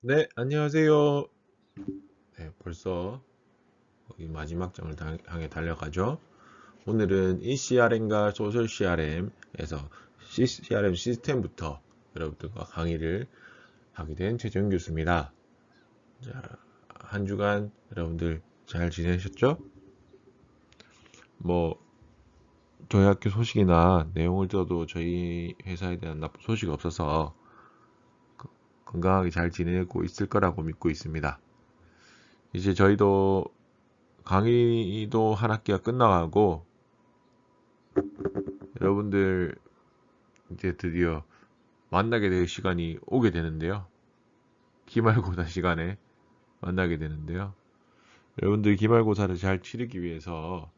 네, 안녕하세요. 네, 벌써 거의 마지막 장을 향해 달려가죠. 오늘은 ECRM과 소셜 CRM에서 CRM 시스템부터 여러분들과 강의를 하게 된 최정 교수입니다. 자, 한 주간 여러분들 잘 지내셨죠? 뭐, 저희 학교 소식이나 내용을 들어도 저희 회사에 대한 나쁜 소식이 없어서 건강하게 잘 지내고 있을 거라고 믿고 있습니다. 이제 저희도 강의도 한 학기가 끝나가고 여러분들 이제 드디어 만나게 될 시간이 오게 되는데요. 기말고사 시간에 만나게 되는데요. 여러분들 기말고사를 잘 치르기 위해서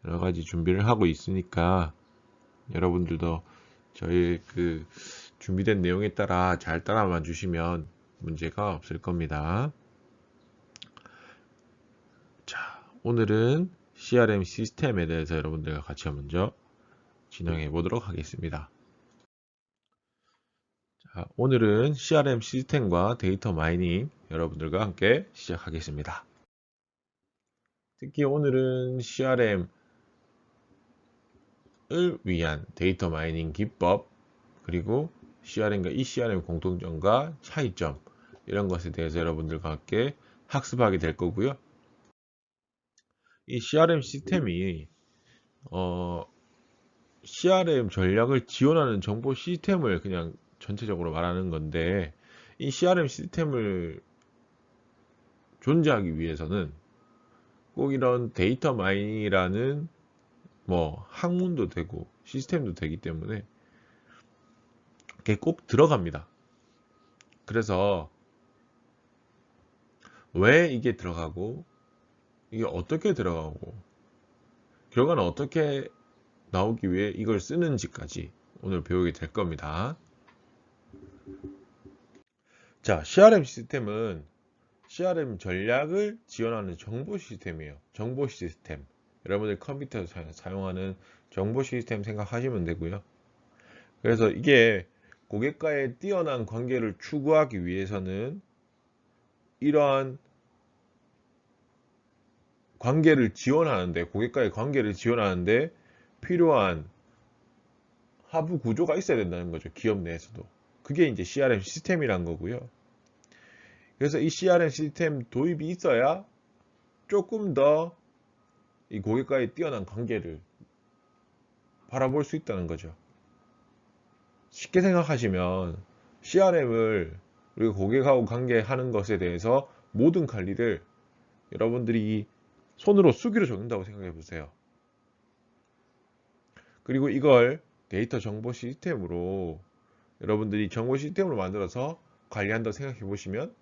여러 가지 준비를 하고 있으니까 여러분들도 저희 그 준비된 내용에 따라 잘 따라만 주시면 문제가 없을 겁니다. 자, 오늘은 CRM 시스템에 대해서 여러분들과 같이 먼저 진행해 보도록 하겠습니다. 자, 오늘은 CRM 시스템과 데이터 마이닝 여러분들과 함께 시작하겠습니다. 특히 오늘은 CRM을 위한 데이터 마이닝 기법, 그리고 CRM과 ECRM 공통점과 차이점, 이런 것에 대해서 여러분들과 함께 학습하게 될 거고요. 이 CRM 시스템이 CRM 전략을 지원하는 정보 시스템을 그냥 전체적으로 말하는 건데, 이 CRM 시스템을 존재하기 위해서는 꼭 이런 데이터 마이닝이라는 뭐 학문도 되고 시스템도 되기 때문에 그게 꼭 들어갑니다. 그래서 왜 이게 들어가고 이게 어떻게 들어가고 결과는 어떻게 나오기 위해 이걸 쓰는지까지 오늘 배우게 될 겁니다. 자, CRM 시스템은 CRM 전략을 지원하는 정보 시스템이에요. 정보 시스템. 여러분들 컴퓨터에서 사용하는 정보 시스템 생각하시면 되고요. 그래서 이게 고객과의 뛰어난 관계를 추구하기 위해서는 이러한 관계를 지원하는데, 고객과의 관계를 지원하는데 필요한 하부 구조가 있어야 된다는 거죠. 기업 내에서도. 그게 이제 CRM 시스템이란 거고요. 그래서 이 CRM 시스템 도입이 있어야 조금 더 이 고객과의 뛰어난 관계를 바라볼 수 있다는 거죠. 쉽게 생각하시면 CRM을 우리가 고객하고 관계하는 것에 대해서 모든 관리를 여러분들이 손으로 수기로 적는다고 생각해 보세요. 그리고 이걸 데이터 정보 시스템으로 여러분들이 정보 시스템으로 만들어서 관리한다고 생각해 보시면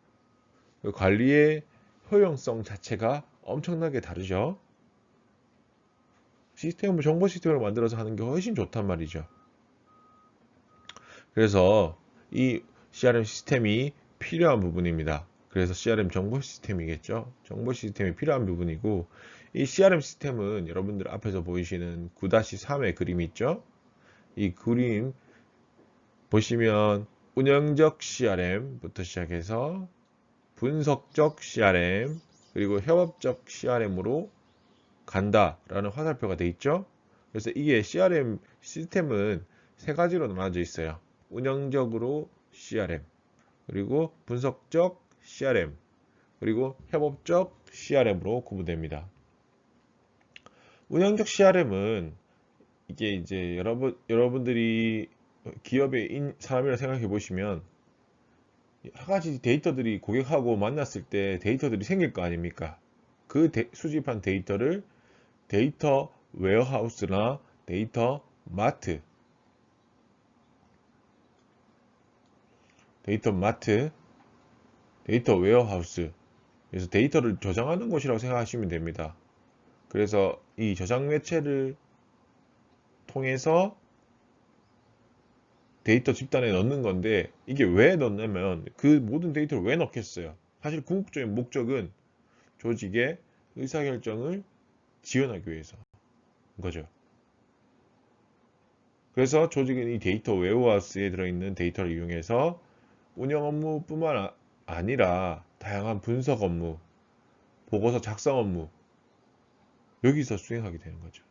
그 관리의 효용성 자체가 엄청나게 다르죠. 시스템을 정보 시스템으로 만들어서 하는 게 훨씬 좋단 말이죠. 그래서 이 CRM 시스템이 필요한 부분입니다. 그래서 CRM 정보 시스템이겠죠. 정보 시스템이 필요한 부분이고, 이 CRM 시스템은 여러분들 앞에서 보이시는 9-3의 그림이 있죠. 이 그림 보시면 운영적 CRM부터 시작해서 분석적 CRM, 그리고 협업적 CRM으로 간다라는 화살표가 되어 있죠. 그래서 이게 CRM 시스템은 세 가지로 나눠져 있어요. 운영적으로 CRM, 그리고 분석적 CRM, 그리고 협업적 CRM으로 구분됩니다. 운영적 CRM은 이게 이제 여러분들이 기업의 사람이라 생각해 보시면 한 가지 데이터들이 고객하고 만났을 때 데이터들이 생길 거 아닙니까? 그 수집한 데이터를 데이터 웨어하우스나 데이터 마트, 데이터 마트, 데이터 웨어하우스, 그래서 데이터를 저장하는 곳이라고 생각하시면 됩니다. 그래서 이 저장 매체를 통해서 데이터 집단에 넣는 건데, 이게 왜 넣냐면 그 모든 데이터를 왜 넣겠어요? 사실 궁극적인 목적은 조직의 의사결정을 지원하기 위해서 거죠. 그래서 조직은 이 데이터 웨어하우스에 들어있는 데이터를 이용해서 운영 업무뿐만 아니라 다양한 분석 업무, 보고서 작성 업무 여기서 수행하게 되는 거죠.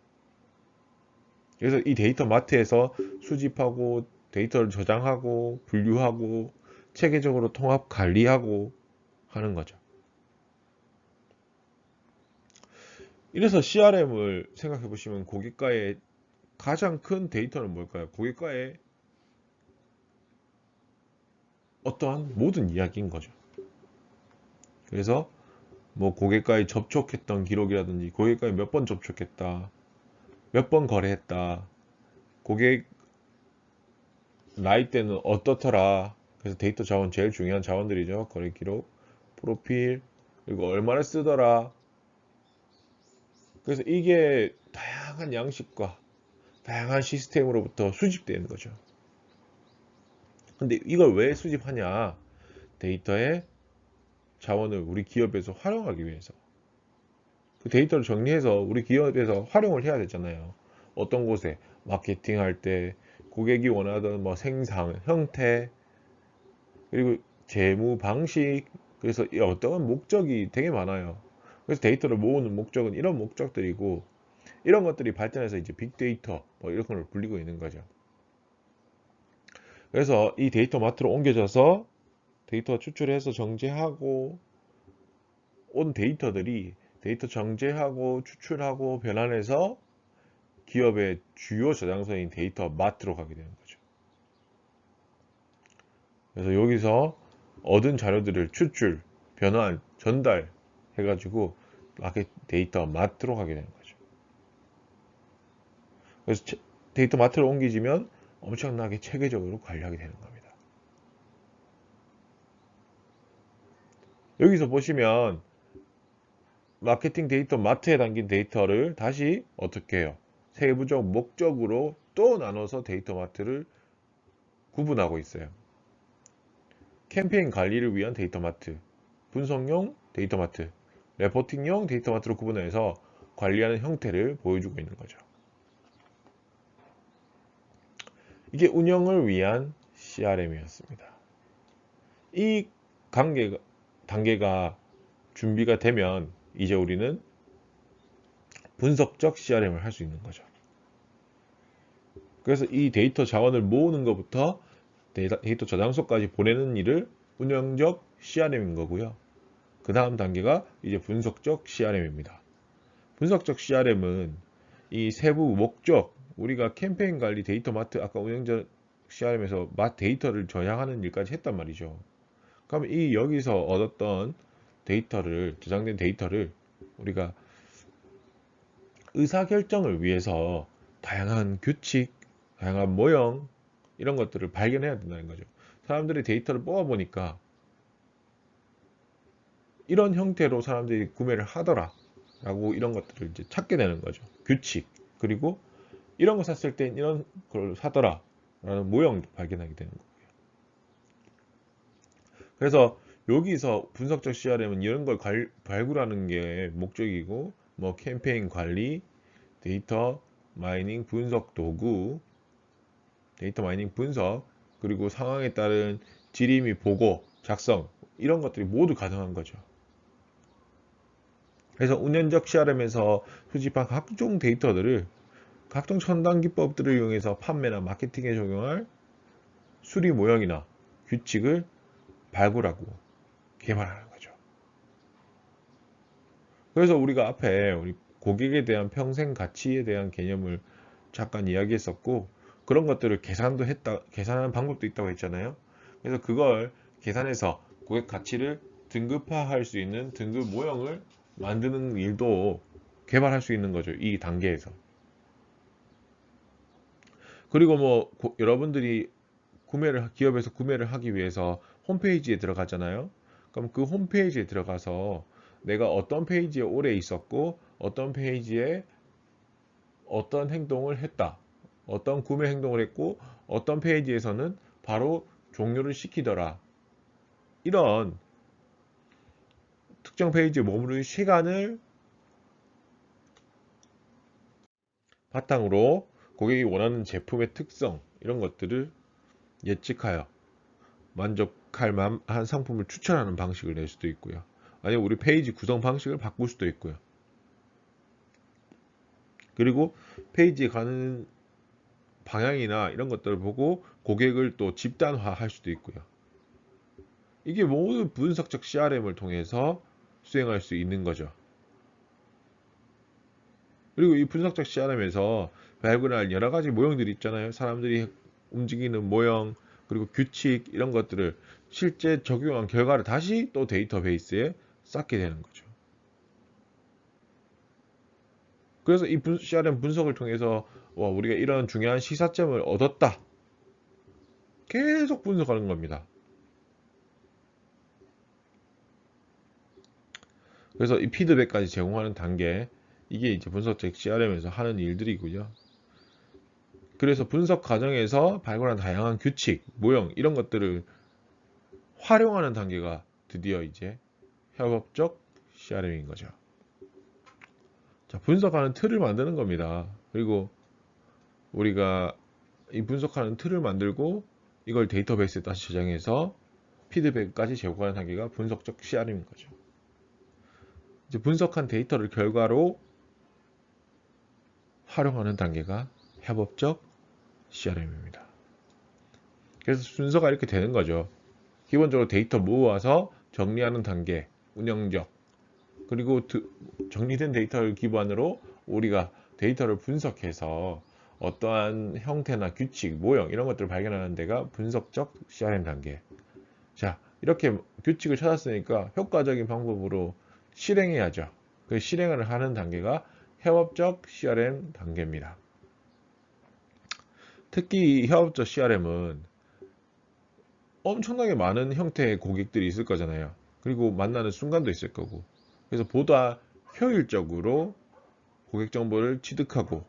그래서 이 데이터 마트에서 수집하고 데이터를 저장하고 분류하고 체계적으로 통합 관리하고 하는 거죠. 이래서 CRM을 생각해 보시면 고객과의 가장 큰 데이터는 뭘까요? 고객과의 어떠한 모든 이야기인 거죠. 그래서 뭐 고객과의 접촉했던 기록이라든지 고객과의 몇 번 접촉했다, 몇 번 거래했다, 고객 나이대는 어떻더라. 그래서 데이터 자원 제일 중요한 자원들이죠. 거래 기록, 프로필, 그리고 얼마나 쓰더라. 그래서 이게 다양한 양식과 다양한 시스템으로부터 수집되는 거죠. 근데 이걸 왜 수집하냐? 데이터의 자원을 우리 기업에서 활용하기 위해서. 그 데이터를 정리해서 우리 기업에서 활용을 해야 되잖아요. 어떤 곳에 마케팅 할 때 고객이 원하던 뭐 생산, 형태, 그리고 재무 방식, 그래서 이 어떤 목적이 되게 많아요. 그래서 데이터를 모으는 목적은 이런 목적들이고 이런 것들이 발전해서 이제 빅데이터 뭐 이런 걸 불리고 있는 거죠. 그래서 이 데이터 마트로 옮겨져서 데이터 추출해서 정제하고 온 데이터들이 데이터 정제하고 추출하고 변환해서 기업의 주요 저장소인 데이터 마트로 가게 되는 거죠. 그래서 여기서 얻은 자료들을 추출, 변환, 전달 해가지고 마켓 데이터 마트로 가게 되는 거죠. 그래서 데이터 마트로 옮기지면 엄청나게 체계적으로 관리하게 되는 겁니다. 여기서 보시면 마케팅 데이터 마트에 담긴 데이터를 다시 어떻게 해요? 세부적 목적으로 또 나눠서 데이터 마트를 구분하고 있어요. 캠페인 관리를 위한 데이터 마트, 분석용 데이터 마트, 레포팅용 데이터 마트로 구분해서 관리하는 형태를 보여주고 있는 거죠. 이게 운영을 위한 CRM이었습니다. 이 단계가 준비가 되면 이제 우리는 분석적 CRM을 할 수 있는 거죠. 그래서 이 데이터 자원을 모으는 것부터 데이터 저장소까지 보내는 일을 운영적 CRM인 거고요. 그 다음 단계가 이제 분석적 CRM입니다. 분석적 CRM은 이 세부 목적, 우리가 캠페인 관리 데이터 마트, 아까 운영적 CRM에서 데이터를 저장하는 일까지 했단 말이죠. 그럼 이 여기서 얻었던 데이터를, 저장된 데이터를 우리가 의사결정을 위해서 다양한 규칙, 다양한 모형, 이런 것들을 발견해야 된다는 거죠. 사람들이 데이터를 뽑아보니까 이런 형태로 사람들이 구매를 하더라 라고 이런 것들을 이제 찾게 되는 거죠. 규칙, 그리고 이런 거 샀을 땐 이런 걸 사더라 라는 모형도 발견하게 되는 거고요. 그래서 여기서 분석적 CRM은 이런 걸 발굴하는 게 목적이고, 뭐 캠페인 관리, 데이터 마이닝 분석 도구, 데이터 마이닝 분석, 그리고 상황에 따른 질의 및 보고, 작성, 이런 것들이 모두 가능한 거죠. 그래서 운영적 CRM에서 수집한 각종 데이터들을 각종 첨단 기법들을 이용해서 판매나 마케팅에 적용할 수리 모형이나 규칙을 발굴하고 개발하는 거죠. 그래서 우리가 앞에 우리 고객에 대한 평생 가치에 대한 개념을 잠깐 이야기했었고, 그런 것들을 계산하는 방법도 있다고 했잖아요. 그래서 그걸 계산해서 고객 가치를 등급화할 수 있는 등급 모형을 만드는 일도 개발할 수 있는 거죠. 이 단계에서. 그리고 뭐 여러분들이 기업에서 구매를 하기 위해서 홈페이지에 들어가잖아요. 그럼 그 홈페이지에 들어가서 내가 어떤 페이지에 오래 있었고 어떤 페이지에 어떤 행동을 했다, 어떤 구매 행동을 했고 어떤 페이지에서는 바로 종료를 시키더라, 이런 특정 페이지에 머무르는 시간을 바탕으로 고객이 원하는 제품의 특성, 이런 것들을 예측하여 선택할 만한 상품을 추천하는 방식을 낼 수도 있고요. 아니면 우리 페이지 구성 방식을 바꿀 수도 있고요. 그리고 페이지에 가는 방향이나 이런 것들을 보고 고객을 또 집단화할 수도 있고요. 이게 모두 분석적 CRM을 통해서 수행할 수 있는 거죠. 그리고 이 분석적 CRM에서 발굴할 여러 가지 모형들이 있잖아요. 사람들이 움직이는 모형, 그리고 규칙 이런 것들을 실제 적용한 결과를 다시 또 데이터베이스에 쌓게 되는 거죠. 그래서 이 CRM 분석을 통해서 우리가 이런 중요한 시사점을 얻었다. 계속 분석하는 겁니다. 그래서 이 피드백까지 제공하는 단계, 이게 이제 분석적 CRM에서 하는 일들이고요. 그래서 분석 과정에서 발굴한 다양한 규칙, 모형 이런 것들을 활용하는 단계가 드디어 이제 협업적 CRM인 거죠. 자, 분석하는 틀을 만드는 겁니다. 그리고 우리가 이 분석하는 틀을 만들고 이걸 데이터베이스에 다시 저장해서 피드백까지 제공하는 단계가 분석적 CRM인 거죠. 이제 분석한 데이터를 결과로 활용하는 단계가 협업적 CRM입니다. 그래서 순서가 이렇게 되는 거죠. 기본적으로 데이터 모아서 정리하는 단계, 운영적. 그리고 정리된 데이터를 기반으로 우리가 데이터를 분석해서 어떠한 형태나 규칙, 모형 이런 것들을 발견하는 데가 분석적 CRM 단계. 자, 이렇게 규칙을 찾았으니까 효과적인 방법으로 실행해야죠. 그 실행을 하는 단계가 협업적 CRM 단계입니다. 특히 이 협업적 CRM은 엄청나게 많은 형태의 고객들이 있을 거잖아요. 그리고 만나는 순간도 있을 거고. 그래서 보다 효율적으로 고객 정보를 취득하고,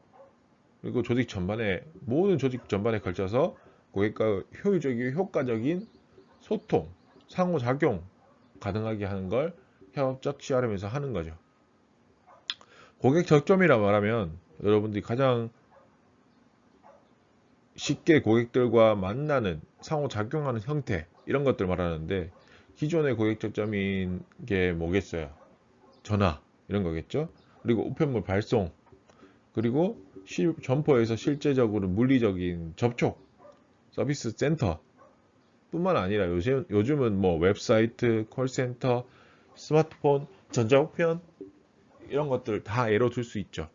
그리고 조직 전반에, 모든 조직 전반에 걸쳐서 고객과 효율적이고 효과적인 소통, 상호작용 가능하게 하는 걸 협업적 CRM에서 하는 거죠. 고객 적점이라 말하면 여러분들이 가장 쉽게 고객들과 만나는 상호작용하는 형태 이런 것들 말하는데, 기존의 고객 적점인 게 뭐겠어요? 전화 이런 거겠죠. 그리고 우편물 발송, 그리고 점포에서 실제적으로 물리적인 접촉, 서비스 센터 뿐만 아니라 요즘은 뭐 웹사이트, 콜센터, 스마트폰, 전자우편 이런 것들 다 예로 들 수 있죠.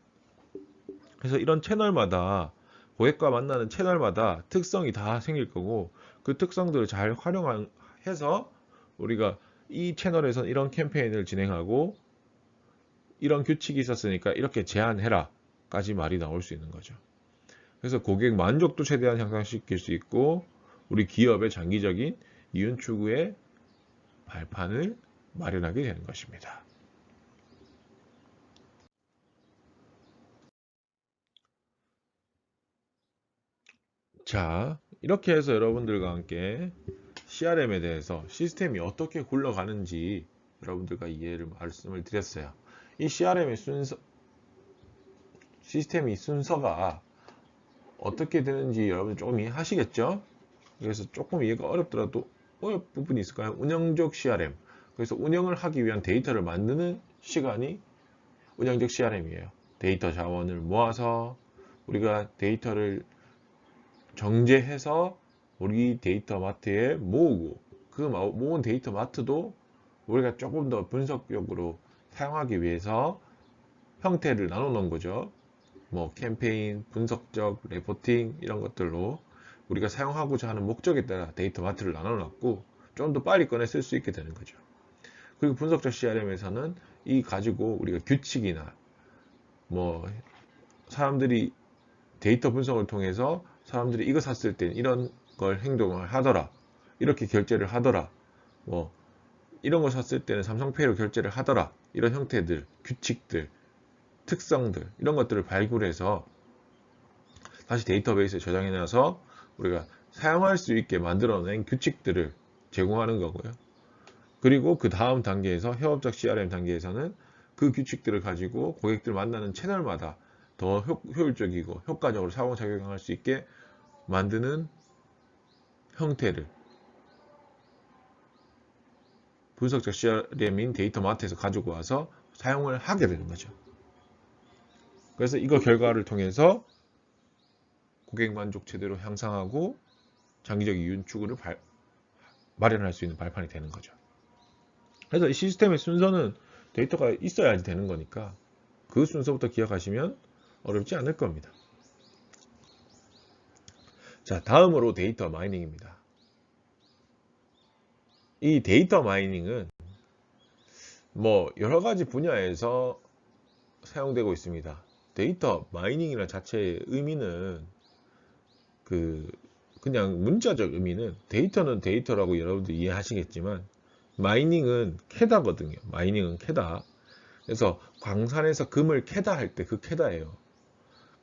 그래서 이런 채널마다, 고객과 만나는 채널마다 특성이 다 생길 거고, 그 특성들을 잘 활용해서 우리가 이 채널에선 이런 캠페인을 진행하고 이런 규칙이 있었으니까 이렇게 제한해라 까지 말이 나올 수 있는 거죠. 그래서 고객 만족도 최대한 향상시킬 수 있고, 우리 기업의 장기적인 이윤 추구의 발판을 마련하게 되는 것입니다. 자, 이렇게 해서 여러분들과 함께 CRM에 대해서 시스템이 어떻게 굴러가는지 여러분들과 이해를 말씀을 드렸어요. 이 CRM의 시스템이 순서가 어떻게 되는지 여러분 조금 이해하시겠죠? 그래서 조금 이해가 어렵더라도 어려운 부분이 있을까요? 운영적 CRM. 그래서 운영을 하기 위한 데이터를 만드는 시간이 운영적 CRM이에요. 데이터 자원을 모아서 우리가 데이터를 정제해서 우리 데이터 마트에 모으고, 그 모은 데이터 마트도 우리가 조금 더 분석적으로 사용하기 위해서 형태를 나눠 놓은 거죠. 뭐 캠페인, 분석적, 레포팅 이런 것들로 우리가 사용하고자 하는 목적에 따라 데이터 마트를 나눠 놨고 좀 더 빨리 꺼내 쓸 수 있게 되는 거죠. 그리고 분석적 CRM에서는 이 가지고 우리가 규칙이나 뭐 사람들이 데이터 분석을 통해서 사람들이 이거 샀을 땐 이런 걸 행동을 하더라, 이렇게 결제를 하더라, 뭐 이런 거 샀을 때는 삼성페이로 결제를 하더라, 이런 형태들, 규칙들, 특성들 이런 것들을 발굴해서 다시 데이터베이스에 저장해 놔서 우리가 사용할 수 있게 만들어낸 규칙들을 제공하는 거고요. 그리고 그 다음 단계에서 협업적 CRM 단계에서는 그 규칙들을 가지고 고객들 만나는 채널마다 더 효율적이고 효과적으로 상호작용할 수 있게 만드는 형태를 분석적 CRM인 데이터 마트에서 가지고 와서 사용을 하게 되는 거죠. 그래서 이거 결과를 통해서 고객 만족 제대로 향상하고 장기적 이윤 추구를 마련할 수 있는 발판이 되는 거죠. 그래서 이 시스템의 순서는 데이터가 있어야지 되는 거니까 그 순서부터 기억하시면 어렵지 않을 겁니다. 자, 다음으로 데이터 마이닝입니다. 이 데이터 마이닝은 뭐 여러 가지 분야에서 사용되고 있습니다. 데이터 마이닝이라는 자체의 의미는 그냥 문자적 의미는 데이터는 데이터라고 여러분들 이해하시겠지만 마이닝은 캐다거든요. 마이닝은 캐다. 그래서 광산에서 금을 캐다 할 때 그 캐다예요.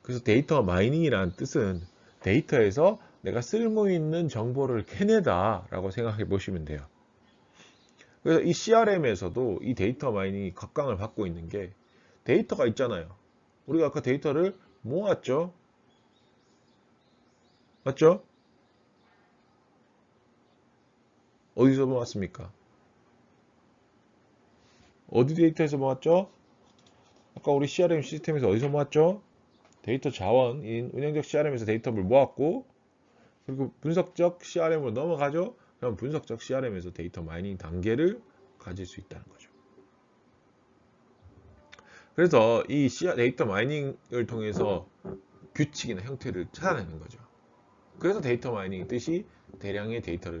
그래서 데이터 마이닝이라는 뜻은 데이터에서 내가 쓸모 있는 정보를 캐내다 라고 생각해 보시면 돼요. 그래서 이 CRM에서도 이 데이터 마이닝이 각광을 받고 있는 게 데이터가 있잖아요. 우리가 아까 데이터를 모았죠? 맞죠? 어디서 모았습니까? 어디 데이터에서 모았죠? 아까 우리 CRM 시스템에서 어디서 모았죠? 데이터 자원인 운영적 CRM에서 데이터를 모았고 그리고 분석적 CRM으로 넘어가죠? 그럼 분석적 CRM에서 데이터 마이닝 단계를 가질 수 있다는 거죠. 그래서 이 데이터 마이닝을 통해서 규칙이나 형태를 찾아내는 거죠. 그래서 데이터 마이닝 뜻이 대량의 데이터,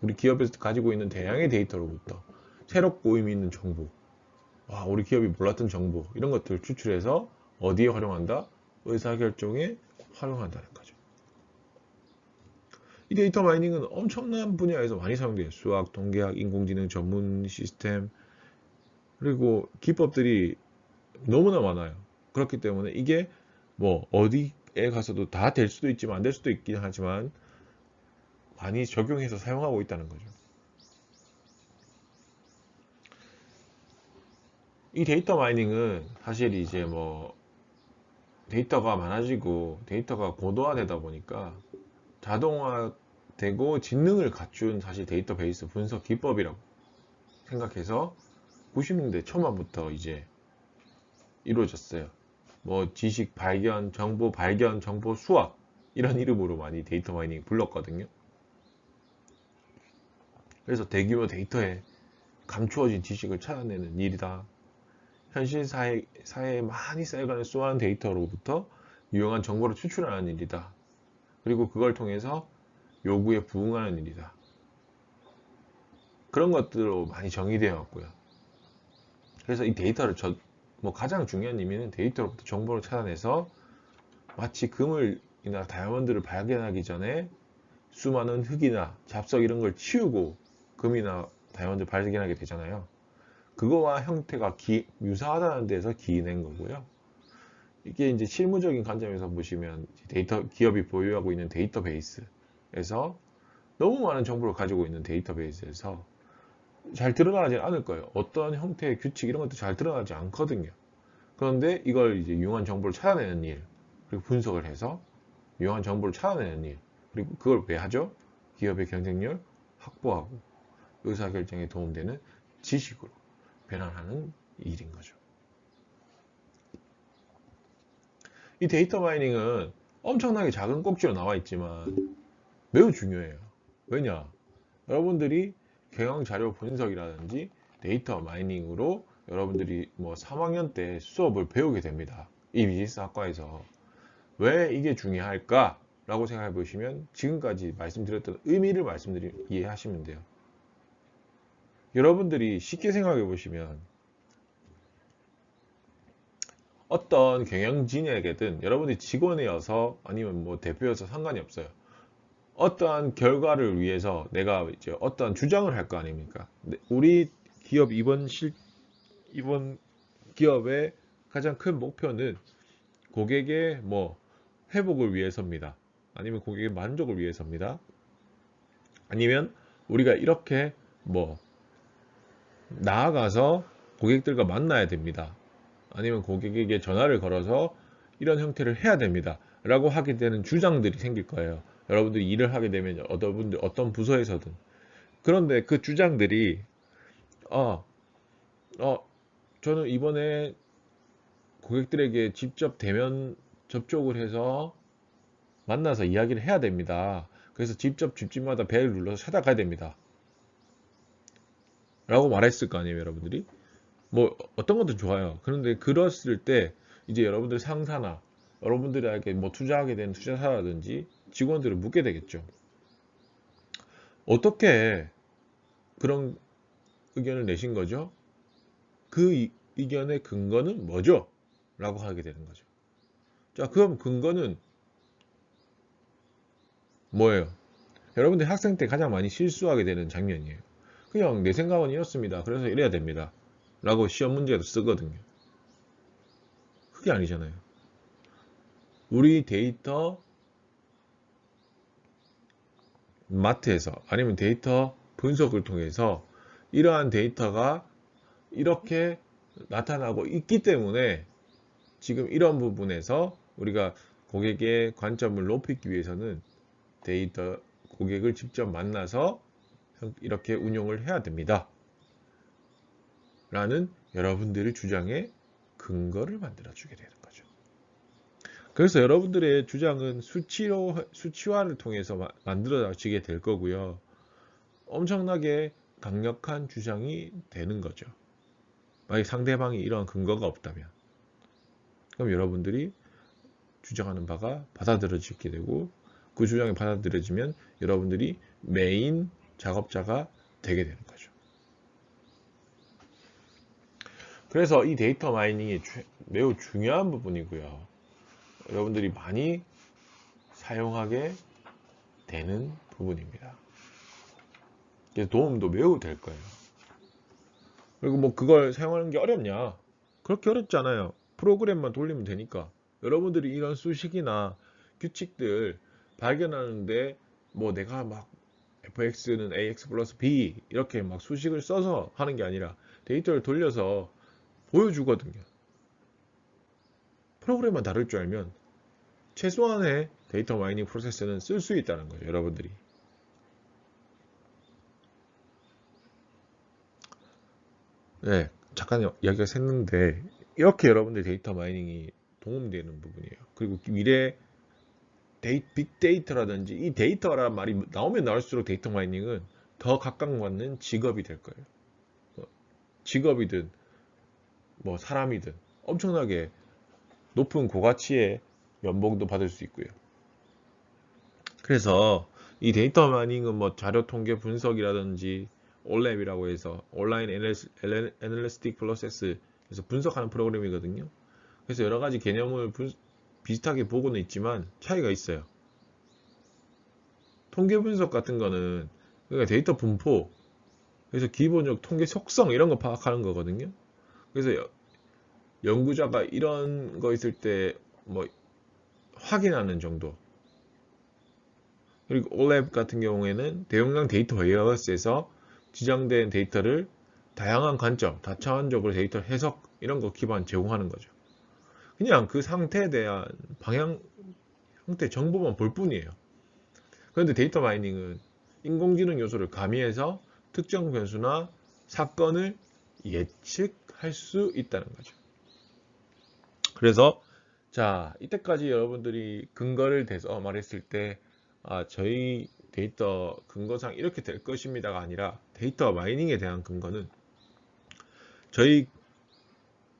우리 기업에서 가지고 있는 대량의 데이터로부터 새롭고 의미 있는 정보, 우리 기업이 몰랐던 정보 이런 것들을 추출해서 어디에 활용한다? 의사결정에 활용한다는 거죠. 이 데이터 마이닝은 엄청난 분야에서 많이 사용돼요. 수학, 통계학, 인공지능 전문 시스템 그리고 기법들이 너무나 많아요. 그렇기 때문에 이게 뭐 어디에 가서도 다 될 수도 있지만 안 될 수도 있긴 하지만 많이 적용해서 사용하고 있다는 거죠. 이 데이터 마이닝은 사실 이제 뭐 데이터가 많아지고 데이터가 고도화되다 보니까 자동화되고 직능을 갖춘 사실 데이터베이스 분석 기법이라고 생각해서 90년대 초반부터 이제 이루어졌어요. 뭐 지식 발견, 정보 수학 이런 이름으로 많이 데이터 마이닝 불렀거든요. 그래서 대규모 데이터에 감추어진 지식을 찾아내는 일이다. 현실 사회에 많이 쌓여가는 수많은 데이터로부터 유용한 정보를 추출하는 일이다. 그리고 그걸 통해서 요구에 부응하는 일이다. 그런 것들로 많이 정의되어 왔고요. 그래서 이 데이터를 가장 중요한 의미는 데이터로부터 정보를 찾아내서 마치 금이나 다이아몬드를 발견하기 전에 수많은 흙이나 잡석 이런 걸 치우고 금이나 다이아몬드를 발견하게 되잖아요. 그거와 형태가 유사하다는 데서 기인한 거고요. 이게 이제 실무적인 관점에서 보시면 데이터 기업이 보유하고 있는 데이터베이스에서 너무 많은 정보를 가지고 있는 데이터베이스에서 잘 드러나지 않을 거예요. 어떤 형태의 규칙 이런 것도 잘 드러나지 않거든요. 그런데 이걸 이제 유용한 정보를 찾아내는 일, 그리고 분석을 해서 유용한 정보를 찾아내는 일, 그리고 그걸 왜 하죠? 기업의 경쟁력 확보하고 의사결정에 도움되는 지식으로 변환하는 일인 거죠. 이 데이터 마이닝은 엄청나게 작은 꼭지로 나와 있지만 매우 중요해요. 왜냐? 여러분들이 경영 자료 분석이라든지 데이터 마이닝으로 여러분들이 뭐 3학년 때 수업을 배우게 됩니다. 이 비즈니스 학과에서. 왜 이게 중요할까? 라고 생각해 보시면 지금까지 말씀드렸던 의미를 이해하시면 돼요. 여러분들이 쉽게 생각해 보시면 어떤 경영진에게든 여러분들이 직원이어서 아니면 뭐 대표여서 상관이 없어요. 어떠한 결과를 위해서 내가 이제 어떠한 주장을 할 거 아닙니까? 우리 기업 이번 기업의 가장 큰 목표는 고객의 뭐 회복을 위해서입니다. 아니면 고객의 만족을 위해서입니다. 아니면 우리가 이렇게 뭐 나아가서 고객들과 만나야 됩니다. 아니면 고객에게 전화를 걸어서 이런 형태를 해야 됩니다. 라고 하게 되는 주장들이 생길 거예요. 여러분들이 일을 하게 되면 어떤 부서에서든 그런데 그 주장들이 어, 저는 이번에 고객들에게 직접 대면 접촉을 해서 만나서 이야기를 해야 됩니다. 그래서 직접 집집마다 벨을 눌러서 찾아가야 됩니다. 라고 말했을 거 아니에요, 여러분들이? 뭐 어떤 것도 좋아요. 그런데 그랬을 때 이제 여러분들 상사나 여러분들에게 뭐 투자하게 된 투자사라든지 직원들을 묻게 되겠죠. 어떻게 그런 의견을 내신 거죠? 그 의견의 근거는 뭐죠? 라고 하게 되는 거죠. 자, 그럼 근거는 뭐예요? 여러분들 학생 때 가장 많이 실수하게 되는 장면이에요. 그냥 내 생각은 이렇습니다. 그래서 이래야 됩니다. 라고 시험 문제도 쓰거든요. 그게 아니잖아요. 우리 데이터 마트에서 아니면 데이터 분석을 통해서 이러한 데이터가 이렇게 나타나고 있기 때문에 지금 이런 부분에서 우리가 고객의 관점을 높이기 위해서는 데이터 고객을 직접 만나서 이렇게 운용을 해야 됩니다. 라는 여러분들의 주장에 근거를 만들어 주게 되는 거죠. 그래서 여러분들의 주장은 수치화를 통해서 만들어지게 될 거고요. 엄청나게 강력한 주장이 되는 거죠. 만약 상대방이 이런 근거가 없다면. 그럼 여러분들이 주장하는 바가 받아들여지게 되고 그 주장이 받아들여지면 여러분들이 메인 작업자가 되게 되는 거죠. 그래서 이 데이터 마이닝이 매우 중요한 부분이고요. 여러분들이 많이 사용하게 되는 부분입니다. 그래서 도움도 매우 될 거예요. 그리고 뭐 그걸 사용하는 게 어렵냐? 그렇게 어렵지 않아요. 프로그램만 돌리면 되니까. 여러분들이 이런 수식이나 규칙들 발견하는데 뭐 내가 막 fx는 ax 플러스 b 이렇게 막 수식을 써서 하는 게 아니라 데이터를 돌려서 보여주거든요. 프로그램만 다룰 줄 알면 최소한의 데이터 마이닝 프로세스는 쓸 수 있다는 거예요, 여러분들이. 네, 잠깐 이야기가 샜는데 이렇게 여러분들 데이터 마이닝이 도움되는 부분이에요. 그리고 미래 빅데이터라든지 이 데이터라는 말이 나오면 나올수록 데이터 마이닝은 더 각광받는 직업이 될 거예요. 직업이든 뭐 사람이든 엄청나게 높은 고가치의 연봉도 받을 수 있고요. 그래서 이 데이터 마이닝은 뭐 자료 통계 분석이라든지 올랩이라고 해서 온라인 애널리스틱 프로세스에서 분석하는 프로그램이거든요. 그래서 여러 가지 개념을 비슷하게 보고는 있지만 차이가 있어요. 통계 분석 같은 거는 그러니까 데이터 분포, 그래서 기본적 통계 속성 이런 거 파악하는 거거든요. 그래서 연구자가 이런 거 있을 때 뭐 확인하는 정도. 그리고 올랩 같은 경우에는 대용량 데이터 웨어하우스에서 지정된 데이터를 다양한 관점, 다차원적으로 데이터 해석 이런 거 기반 제공하는 거죠. 그냥 그 상태에 대한 방향, 형태 정보만 볼 뿐이에요. 그런데 데이터 마이닝은 인공지능 요소를 가미해서 특정 변수나 사건을 예측할 수 있다는 거죠. 그래서 자, 이때까지 여러분들이 근거를 대서 말했을 때 저희 데이터 근거상 이렇게 될 것입니다가 아니라 데이터 마이닝에 대한 근거는 저희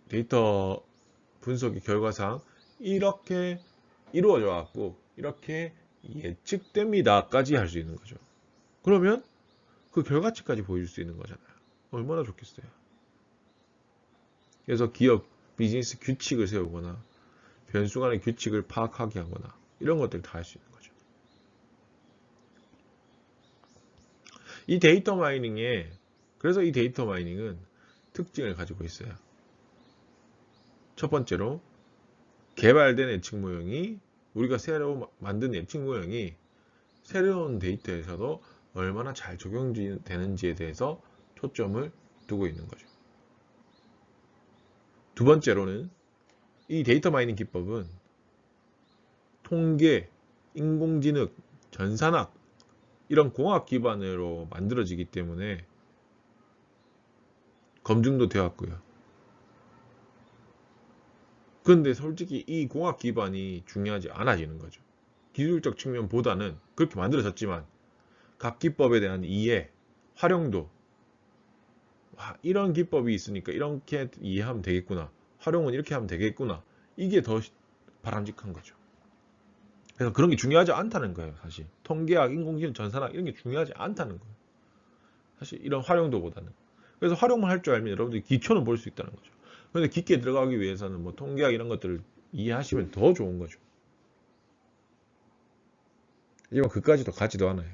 데이터 분석의 결과상 이렇게 이루어져 왔고 이렇게 예측됩니다까지 할 수 있는 거죠. 그러면 그 결과치까지 보여줄 수 있는 거잖아요. 얼마나 좋겠어요. 그래서 기업 비즈니스 규칙을 세우거나 변수 간의 규칙을 파악하게 하거나 이런 것들을 다 할 수 있는 거죠. 이 데이터 마이닝에 그래서 이 데이터 마이닝은 특징을 가지고 있어요. 첫 번째로 개발된 예측 모형이 우리가 새로 만든 예측 모형이 새로운 데이터에서도 얼마나 잘 적용되는지에 대해서 초점을 두고 있는 거죠. 두 번째로는 이 데이터 마이닝 기법은 통계, 인공지능, 전산학 이런 공학 기반으로 만들어지기 때문에 검증도 되었고요. 근데 솔직히 이 공학 기반이 중요하지 않아지는 거죠. 기술적 측면보다는 그렇게 만들어졌지만 각 기법에 대한 이해, 활용도, 이런 기법이 있으니까 이렇게 이해하면 되겠구나, 활용은 이렇게 하면 되겠구나, 이게 더 바람직한 거죠. 그래서 그런 게 중요하지 않다는 거예요. 사실 통계학, 인공지능, 전산학 이런 게 중요하지 않다는 거예요. 사실 이런 활용도보다는. 그래서 활용만 할 줄 알면 여러분들이 기초는 볼 수 있다는 거죠. 그런데 깊게 들어가기 위해서는 뭐 통계학 이런 것들을 이해하시면 더 좋은 거죠. 하지만 그까지도 가지도 않아요.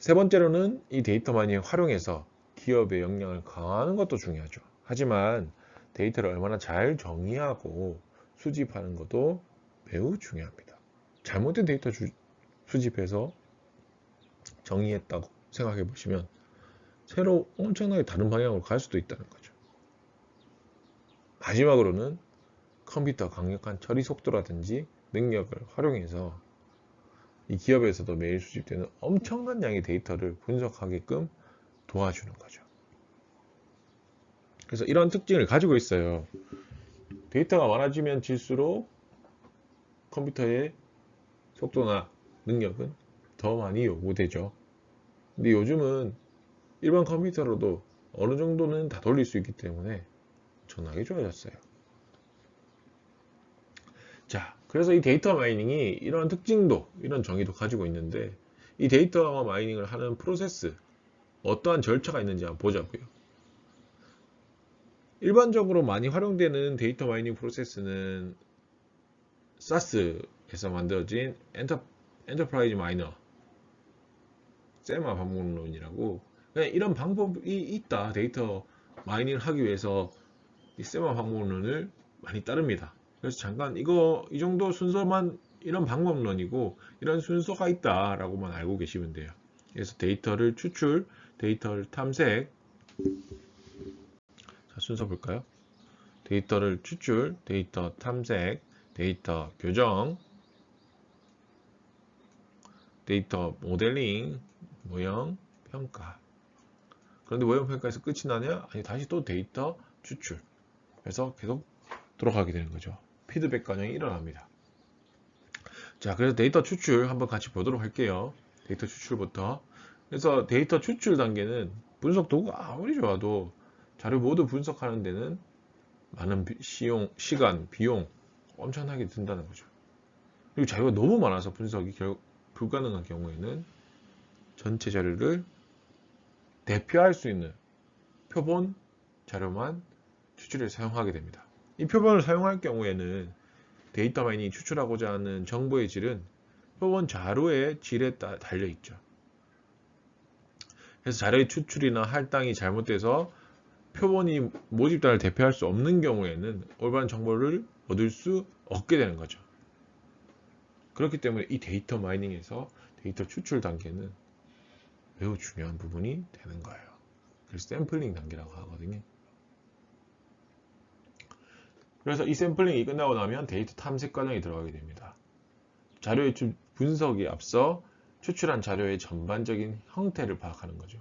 세 번째로는 이 데이터 마이닝을 활용해서 기업의 역량을 강화하는 것도 중요하죠. 하지만 데이터를 얼마나 잘 정의하고 수집하는 것도 매우 중요합니다. 잘못된 데이터 수집해서 정의했다고 생각해 보시면 새로 엄청나게 다른 방향으로 갈 수도 있다는 거죠. 마지막으로는 컴퓨터 강력한 처리 속도라든지 능력을 활용해서 이 기업에서도 매일 수집되는 엄청난 양의 데이터를 분석하게끔 도와주는 거죠. 그래서 이런 특징을 가지고 있어요. 데이터가 많아지면 질수록 컴퓨터의 속도나 능력은 더 많이 요구되죠. 근데 요즘은 일반 컴퓨터로도 어느 정도는 다 돌릴 수 있기 때문에 엄청나게 좋아졌어요. 자, 그래서 이 데이터 마이닝이 이런 특징도, 이런 정의도 가지고 있는데, 이 데이터 마이닝을 하는 프로세스, 어떠한 절차가 있는지 한번 보자고요. 일반적으로 많이 활용되는 데이터 마이닝 프로세스는 SaaS에서 만들어진 엔터프라이즈 마이너, 세마 방법론이라고, 그냥 이런 방법이 있다. 데이터 마이닝을 하기 위해서 이 세마 방법론을 많이 따릅니다. 그래서 잠깐 이 정도 순서만, 이런 방법론이고 이런 순서가 있다라고만 알고 계시면 돼요. 그래서 데이터를 추출, 데이터를 탐색, 자, 순서 볼까요? 데이터를 추출, 데이터 탐색, 데이터 교정, 데이터 모델링, 모형 평가. 그런데 모형 평가에서 끝이 나냐? 아니, 다시 또 데이터 추출. 그래서 계속 돌아가게 되는 거죠. 피드백 과정이 일어납니다. 자, 그래서 데이터 추출 한번 같이 보도록 할게요. 데이터 추출부터. 그래서 데이터 추출 단계는 분석 도구가 아무리 좋아도 자료 모두 분석하는 데는 많은 시간, 비용 엄청나게 든다는 거죠. 그리고 자료가 너무 많아서 분석이 불가능한 경우에는 전체 자료를 대표할 수 있는 표본 자료만 추출에 사용하게 됩니다. 이 표본을 사용할 경우에는 데이터 마이닝이 추출하고자 하는 정보의 질은 표본 자료의 질에 달려 있죠. 그래서 자료의 추출이나 할당이 잘못돼서 표본이 모집단을 대표할 수 없는 경우에는 올바른 정보를 얻을 수 없게 되는 거죠. 그렇기 때문에 이 데이터 마이닝에서 데이터 추출 단계는 매우 중요한 부분이 되는 거예요. 그래서 샘플링 단계라고 하거든요. 그래서 이 샘플링이 끝나고 나면 데이터 탐색 과정이 들어가게 됩니다. 자료의 분석에 앞서 추출한 자료의 전반적인 형태를 파악하는 거죠.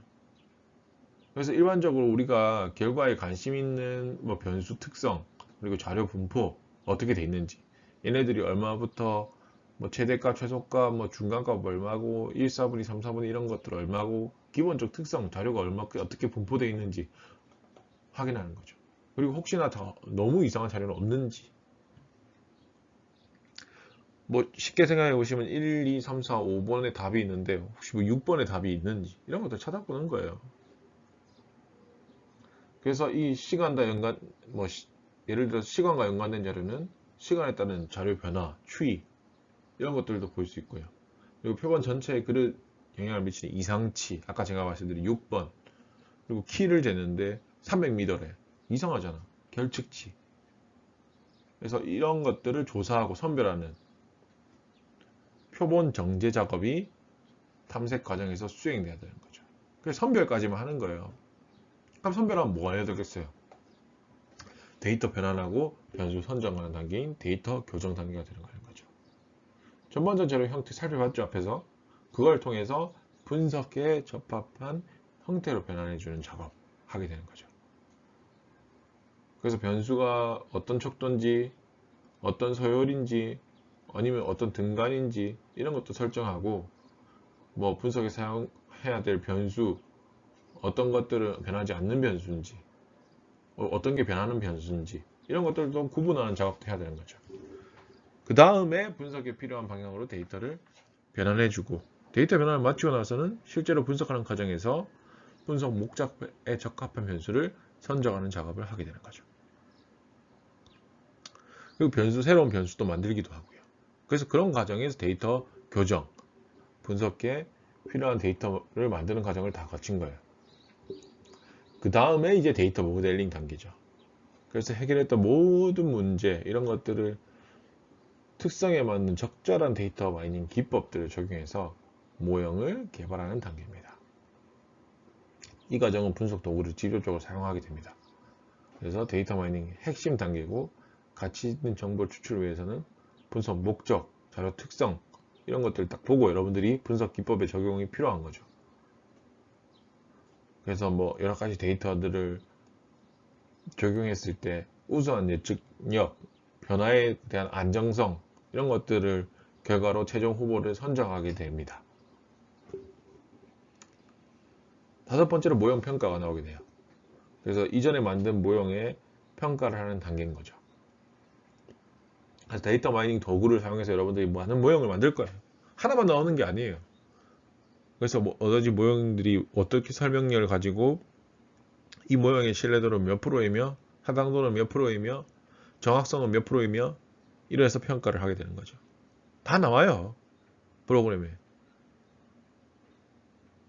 그래서 일반적으로 우리가 결과에 관심 있는 뭐 변수 특성, 그리고 자료 분포 어떻게 돼 있는지, 얘네들이 얼마부터 뭐 최대값, 최소값, 뭐 중간값 얼마고, 1, 4분의 3, 4분의 이런 것들 얼마고, 기본적 특성, 자료가 어떻게 분포되어 있는지 확인하는 거죠. 그리고 혹시나 더 너무 이상한 자료는 없는지, 뭐 쉽게 생각해 보시면 1, 2, 3, 4, 5번의 답이 있는데 혹시 뭐 6번의 답이 있는지 이런 것들 찾아보는 거예요. 그래서 이 시간과 뭐 예를 들어서 시간과 연관된 자료는 시간에 따른 자료 변화, 추이 이런 것들도 볼 수 있고요. 그리고 표본 전체에 그릇 영향을 미치는 이상치, 아까 제가 말씀드린 6번, 그리고 키를 재는데 300m래. 이상하잖아. 결측치. 그래서 이런 것들을 조사하고 선별하는 표본 정제 작업이 탐색 과정에서 수행돼야 되는 거죠. 그래서 선별까지만 하는 거예요. 그럼 선별하면 뭐가 해야 되겠어요? 데이터 변환하고 변수 선정하는 단계인 데이터 교정 단계가 되는 거죠. 전반전체로 형태 살펴봤죠, 앞에서. 그걸 통해서 분석에 적합한 형태로 변환해주는 작업 하게 되는 거죠. 그래서 변수가 어떤 척도인지, 어떤 서열인지, 아니면 어떤 등간인지 이런 것도 설정하고, 뭐 분석에 사용해야 될 변수, 어떤 것들은 변하지 않는 변수인지, 어떤 게 변하는 변수인지 이런 것들도 구분하는 작업도 해야 되는 거죠. 그 다음에 분석에 필요한 방향으로 데이터를 변환해주고, 데이터 변환을 마치고 나서는 실제로 분석하는 과정에서 분석 목적에 적합한 변수를 선정하는 작업을 하게 되는 거죠. 그리고 새로운 변수도 만들기도 하고요. 그래서 그런 과정에서 데이터 교정, 분석에 필요한 데이터를 만드는 과정을 다 거친 거예요. 그 다음에 이제 데이터 모델링 단계죠. 그래서 해결했던 모든 문제, 이런 것들을 특성에 맞는 적절한 데이터 마이닝 기법들을 적용해서 모형을 개발하는 단계입니다. 이 과정은 분석 도구를 지속적으로 사용하게 됩니다. 그래서 데이터 마이닝 핵심 단계고, 가치 있는 정보 추출을 위해서는 분석 목적, 자료 특성 이런 것들을 딱 보고 여러분들이 분석 기법의 적용이 필요한 거죠. 그래서 뭐 여러 가지 데이터들을 적용했을 때 우수한 예측력, 변화에 대한 안정성 이런 것들을 결과로 최종 후보를 선정하게 됩니다. 다섯 번째로 모형 평가가 나오게 돼요. 그래서 이전에 만든 모형의 평가를 하는 단계인 거죠. 그래서 데이터 마이닝 도구를 사용해서 여러분들이 많은 모형을 만들 거예요. 하나만 나오는 게 아니에요. 그래서 어떠지 모형들이 어떻게 설명력을 가지고 이 모형의 신뢰도는 몇 프로이며 타당도는 몇 프로이며 정확성은 몇 프로이며 이래서 평가를 하게 되는 거죠. 다 나와요, 프로그램에.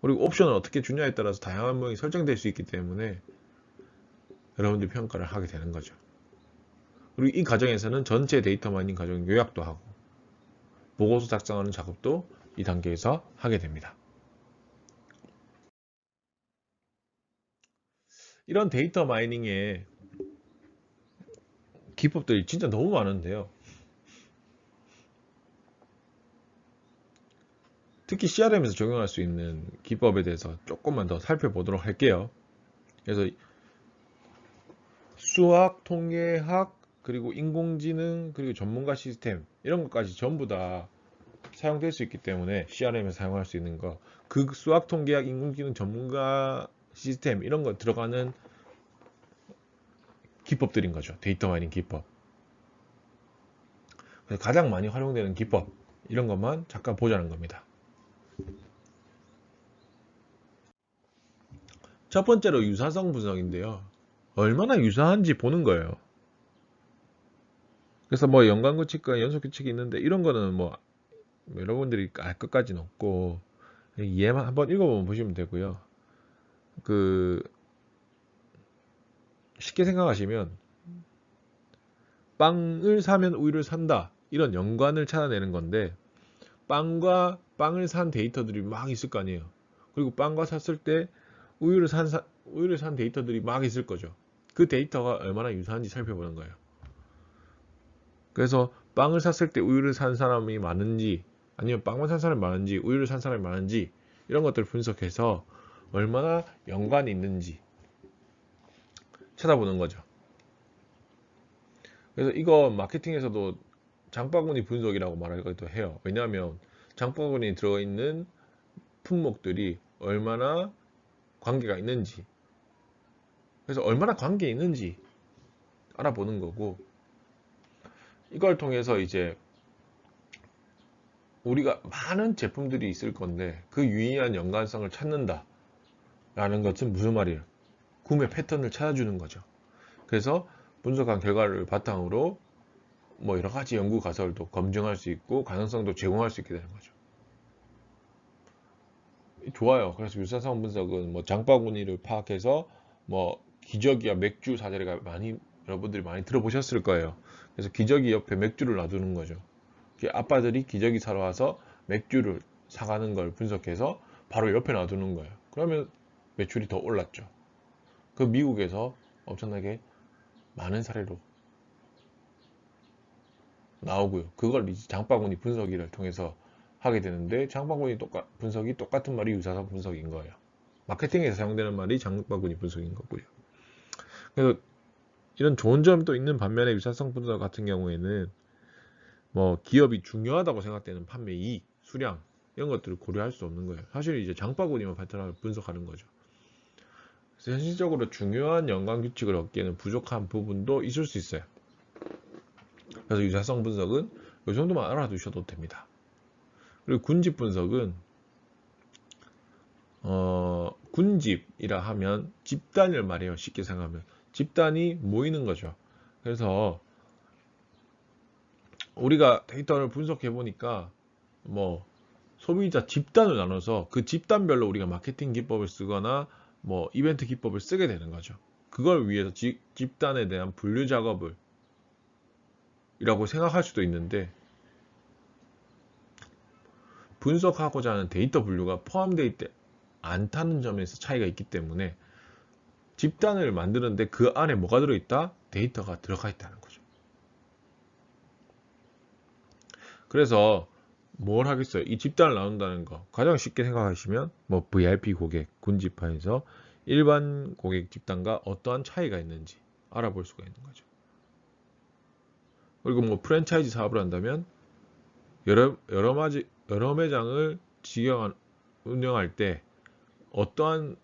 그리고 옵션을 어떻게 주냐에 따라서 다양한 모형이 설정될 수 있기 때문에 여러분들이 평가를 하게 되는 거죠. 그리고 이 과정에서는 전체 데이터 마이닝 과정 요약도 하고 보고서 작성하는 작업도 이 단계에서 하게 됩니다. 이런 데이터 마이닝의 기법들이 진짜 너무 많은데요. 특히 CRM에서 적용할 수 있는 기법에 대해서 조금만 더 살펴보도록 할게요. 그래서 수학, 통계학, 그리고 인공지능, 그리고 전문가 시스템 이런 것까지 전부 다 사용될 수 있기 때문에 CRM에서 사용할 수 있는 거, 그 수학, 통계학, 인공지능, 전문가 시스템 이런 거 들어가는 기법들인 거죠. 데이터 마이닝 기법. 그래서 가장 많이 활용되는 기법 이런 것만 잠깐 보자는 겁니다. 첫 번째로 유사성 분석인데요. 얼마나 유사한지 보는 거예요. 그래서 뭐 연관규칙과 연속규칙이 있는데 이런 거는 뭐 여러분들이 알 것까지는 없고 얘만 한번 읽어보면 보시면 되고요. 쉽게 생각하시면 빵을 사면 우유를 산다 이런 연관을 찾아내는 건데, 빵을 산 데이터들이 막 있을 거 아니에요. 그리고 빵과 샀을 때 우유를 산 데이터들이 막 있을 거죠. 그 데이터가 얼마나 유사한지 살펴보는 거예요. 그래서 빵을 샀을 때 우유를 산 사람이 많은지, 아니면 빵만 산 사람이 많은지, 우유를 산 사람이 많은지 이런 것들을 분석해서 얼마나 연관이 있는지 찾아보는 거죠. 그래서 이거 마케팅에서도 장바구니 분석이라고 말하기도 해요. 왜냐하면 장바구니에 들어있는 품목들이 얼마나 관계가 있는지, 그래서 얼마나 관계 있는지 알아보는 거고, 이걸 통해서 이제 우리가 많은 제품들이 있을 건데 그 유의한 연관성을 찾는다 라는 것은 무슨 말이에요? 구매 패턴을 찾아주는 거죠. 그래서 분석한 결과를 바탕으로 뭐 여러 가지 연구 가설도 검증할 수 있고 가능성도 제공할 수 있게 되는 거죠. 좋아요. 그래서 유사성 분석은 뭐 장바구니를 파악해서 뭐 기저귀와 맥주 사례가 여러분들이 많이 들어보셨을 거예요. 그래서 기저귀 옆에 맥주를 놔두는 거죠. 아빠들이 기저귀 사러 와서 맥주를 사가는 걸 분석해서 바로 옆에 놔두는 거예요. 그러면 매출이 더 올랐죠. 그 미국에서 엄청나게 많은 사례로 나오고요. 그걸 이제 장바구니 분석기를 통해서 하게 되는데 장바구니 분석이 똑같은 말이 유사성 분석인 거예요. 마케팅에서 사용되는 말이 장바구니 분석인 거고요. 그래서 이런 좋은 점도 있는 반면에 유사성 분석 같은 경우에는 뭐 기업이 중요하다고 생각되는 판매 이익, 수량 이런 것들을 고려할 수 없는 거예요. 사실 이제 장바구니만 분석하는 거죠. 그래서 현실적으로 중요한 연관 규칙을 얻기에는 부족한 부분도 있을 수 있어요. 그래서 유사성 분석은 이 정도만 알아두셔도 됩니다. 그리고 군집 분석은 군집이라 하면 집단을 말해요. 쉽게 생각하면 집단이 모이는 거죠. 그래서 우리가 데이터를 분석해 보니까 뭐 소비자 집단을 나눠서 그 집단별로 우리가 마케팅 기법을 쓰거나 뭐 이벤트 기법을 쓰게 되는 거죠. 그걸 위해서 집단에 대한 분류 작업을 이라고 생각할 수도 있는데 분석하고자 하는 데이터 분류가 포함되어 있지 않다는 점에서 차이가 있기 때문에 집단을 만드는데 그 안에 뭐가 들어있다? 데이터가 들어가 있다는 거죠. 그래서 뭘 하겠어요? 이 집단을 나눈다는 거 가장 쉽게 생각하시면 뭐 VIP 고객, 군집화에서 일반 고객 집단과 어떠한 차이가 있는지 알아볼 수가 있는 거죠. 그리고 뭐 프랜차이즈 사업을 한다면 여러 매장을 운영할 때 어떠한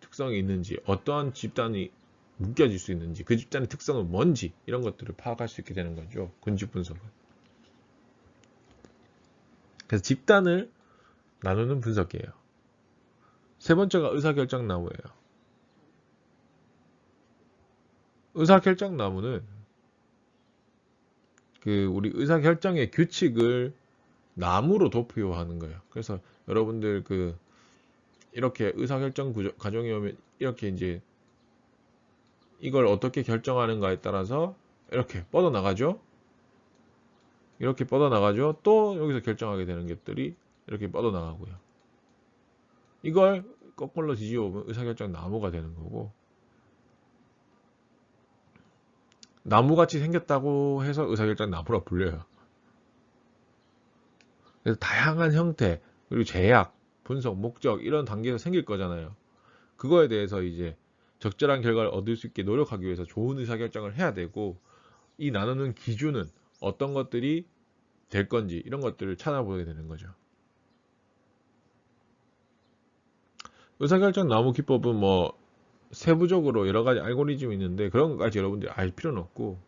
특성이 있는지, 어떠한 집단이 묶여질 수 있는지, 그 집단의 특성은 뭔지 이런 것들을 파악할 수 있게 되는 거죠. 군집 분석은. 그래서 집단을 나누는 분석이에요. 세 번째가 의사결정 나무예요. 의사결정 나무는 우리 의사결정의 규칙을 나무로 도표하는 거예요. 그래서 여러분들 이렇게 의사결정 과정이 오면 이렇게 이제 이걸 어떻게 결정하는가에 따라서 이렇게 뻗어나가죠. 이렇게 뻗어나가죠. 또 여기서 결정하게 되는 것들이 이렇게 뻗어나가고요. 이걸 거꾸로 뒤집어 보면 의사결정 나무가 되는 거고, 나무같이 생겼다고 해서 의사결정 나무라 불려요. 그래서 다양한 형태, 그리고 제약, 분석, 목적 이런 단계에서 생길 거잖아요. 그거에 대해서 이제 적절한 결과를 얻을 수 있게 노력하기 위해서 좋은 의사결정을 해야 되고, 이 나누는 기준은 어떤 것들이 될 건지 이런 것들을 찾아보게 되는 거죠. 의사결정 나무 기법은 뭐 세부적으로 여러 가지 알고리즘이 있는데 그런 것까지 여러분들이 알 필요는 없고,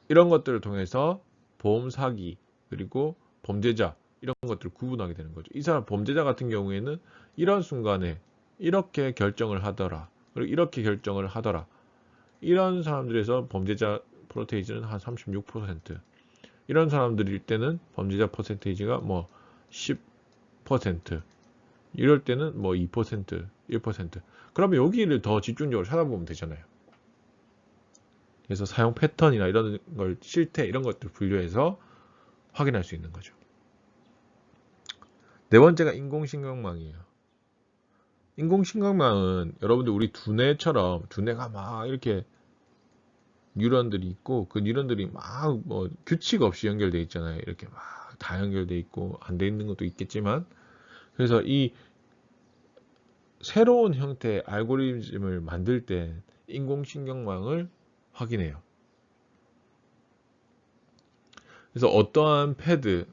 이런 것들을 통해서 보험 사기 그리고 범죄자 이런 것들을 구분하게 되는 거죠. 이 사람 범죄자 같은 경우에는 이런 순간에 이렇게 결정을 하더라, 그리고 이렇게 결정을 하더라. 이런 사람들에서 범죄자 프로테이지는 한 36%, 이런 사람들일 때는 범죄자 퍼센테이지가 뭐 10%, 이럴 때는 뭐 2%, 1%. 그러면 여기를 더 집중적으로 찾아보면 되잖아요. 그래서 사용 패턴이나 이런 걸 실태 이런 것들 분류해서 확인할 수 있는 거죠. 네 번째가 인공신경망이에요. 인공신경망은 여러분들 우리 두뇌처럼 두뇌가 막 이렇게 뉴런들이 있고 그 뉴런들이 막 뭐 규칙 없이 연결돼 있잖아요. 이렇게 막 다 연결돼 있고 안 돼 있는 것도 있겠지만, 그래서 이 새로운 형태의 알고리즘을 만들 때 인공신경망을 확인해요. 그래서 어떠한 패드,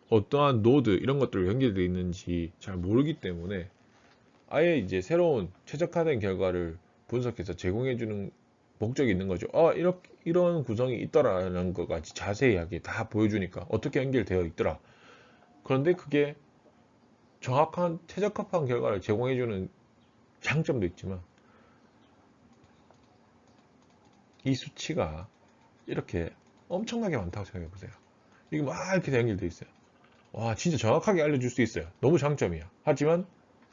어떠한 노드 이런 것들로 연결되어 있는지 잘 모르기 때문에 아예 이제 새로운 최적화된 결과를 분석해서 제공해주는 목적이 있는 거죠. 이런 구성이 있더라라는 것까지 자세하게 다 보여주니까 어떻게 연결되어 있더라. 그런데 그게 정확한 최적화한 결과를 제공해주는 장점도 있지만 이 수치가 이렇게 엄청나게 많다고 생각해 보세요. 이게 막 이렇게 연결되어 있어요. 와, 진짜 정확하게 알려줄 수 있어요. 너무 장점이야. 하지만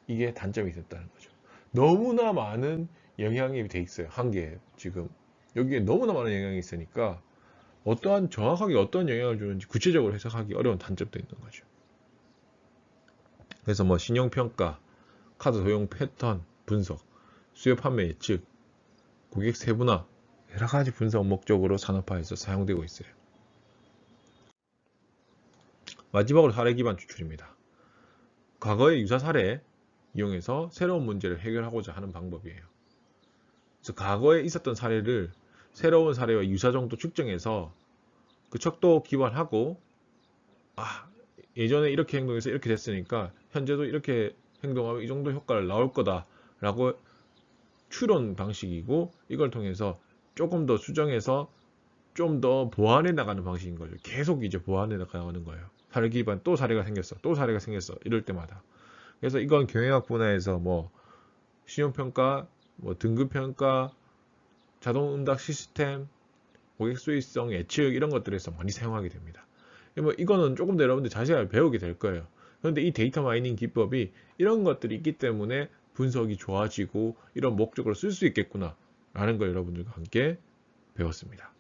이게 단점이 있었다는 거죠. 너무나 많은 영향이 돼 있어요. 한계에 지금 여기에 너무나 많은 영향이 있으니까 정확하게 어떤 영향을 주는지 구체적으로 해석하기 어려운 단점도 있는 거죠. 그래서 뭐 신용평가, 카드 도용 패턴 분석, 수요 판매 예측, 고객 세분화 여러 가지 분석 목적으로 산업화에서 사용되고 있어요. 마지막으로 사례 기반 추출입니다. 과거의 유사 사례 이용해서 새로운 문제를 해결하고자 하는 방법이에요. 그래서 과거에 있었던 사례를 새로운 사례와 유사 정도 측정해서 그 척도 기반하고 예전에 이렇게 행동해서 이렇게 됐으니까 현재도 이렇게 행동하면 이 정도 효과를 나올 거다라고 추론 방식이고, 이걸 통해서 조금 더 수정해서 좀 더 보완해 나가는 방식인 거죠. 계속 이제 보완해 나가는 거예요. 사례 기반 또 사례가 생겼어, 또 사례가 생겼어, 이럴 때마다. 그래서 이건 경영학 분야에서 뭐 신용평가, 뭐 등급평가, 자동응답 시스템, 고객 수익성 예측 이런 것들에서 많이 사용하게 됩니다. 뭐 이거는 조금 더 여러분들 자세하게 배우게 될 거예요. 그런데 이 데이터 마이닝 기법이 이런 것들이 있기 때문에 분석이 좋아지고 이런 목적으로 쓸 수 있겠구나 라는 걸 여러분들과 함께 배웠습니다.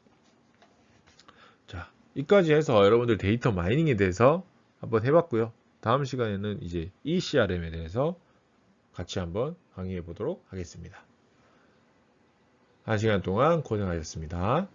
자, 여기까지 해서 여러분들 데이터 마이닝에 대해서 한번 해봤고요. 다음 시간에는 이제 ECRM에 대해서 같이 한번 강의해 보도록 하겠습니다. 한 시간 동안 고생하셨습니다.